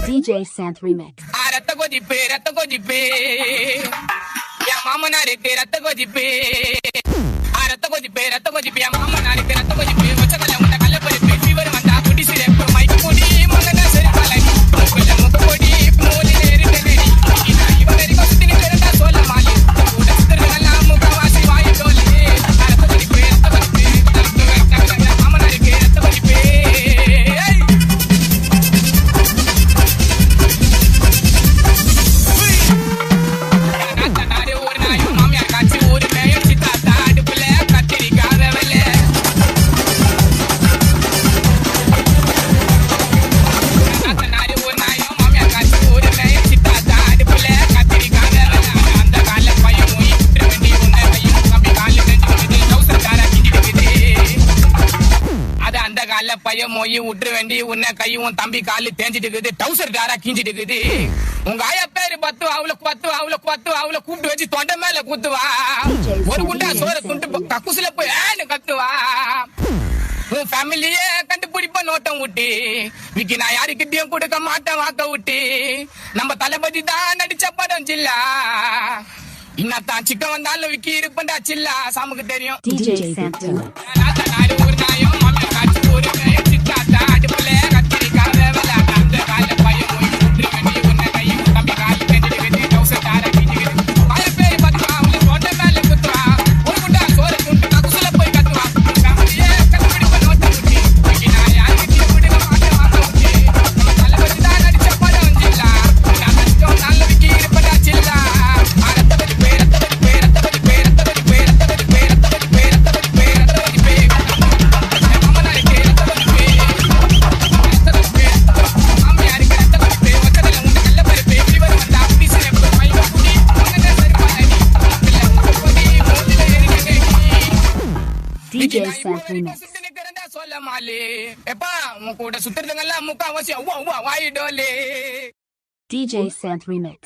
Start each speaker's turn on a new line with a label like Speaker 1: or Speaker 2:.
Speaker 1: DJ Santh Remix.
Speaker 2: Rata godipe. Ya mama na rete rata godipe. Rata godipe. Ya mama na rete rata godipe. Wacha kala munda kala pare fever manda kudi sire ko mai kudi mangana sare kala ni. Kala mo kudi moli neri neri. Ina iveri ko sitini peranda sola mali. Kuda sitre kala mo kawasi vai dole. Rata godipe. Ya mama na rete rata godipe. பைய மொய் விட்டுற வேண்டி உன்னை கையும் தம்பி காலு தேஞ்சிட்டு இருக்குது டவுசர் டாரா கிஞ்சிட்டு இருக்குது உங்க ஆயா பேரு பத்து அவளை கூப்பிட்டு வச்சு தொண்டை மேல குத்துவா ஒரு குண்டா சோற துண்டு கக்குசுல போய் ஏன்னு கத்துவா உன் ஃபேமிலியே கண்டுபிடிப்ப நோட்டம் விட்டு விக்கி நான் யாருக்கிட்டையும் கொடுக்க மாட்டேன் வாக்க விட்டு நம்ம தளபதி தான் நடிச்ச படம் சில்லா இன்னத்தான் சிக்கன் வந்தாலும் விக்கி இருப்பண்டா சில்லா சாமுக்கு தெரியும் ஒரு நாயும் மாமியார் காட்சி ஒரு சித்தாத்தா அடுப்புல கத்திரிக்காய் வேவல அந்த கால பையன் போய் சுற்றி வேண்டி உன்னை கையும் தம்பி காலு தெரிஞ்சு வெட்டி டவுசர் தார கிஞ்சுக்கிட்டு பய பேரு பத்துவா அவளை தொண்டை மேல குத்துவா ஒரு குண்டா சோறு துண்டு கக்குசுல போய் கத்துவா ஃபேமிலியே கண்டுபிடிப்ப நோட்டம் விட்டு இன்னைக்கு நான் யாருக்கிட்டையும் கொடுக்க மாட்டேன் வாக்க விட்டு நம்ம தளபதி தான் நடிச்ச படம் சில்லா நான் கஷ்டம் நல்ல விக்கி இருப்படா சில்லா
Speaker 1: DJ Santh Remix.
Speaker 2: சொல்ல மாலே எப்பா உன் கூட சுத்துறதுங்கெல்லாம் முக்காவாசி வாயிடோலே
Speaker 1: DJ Santh Remix.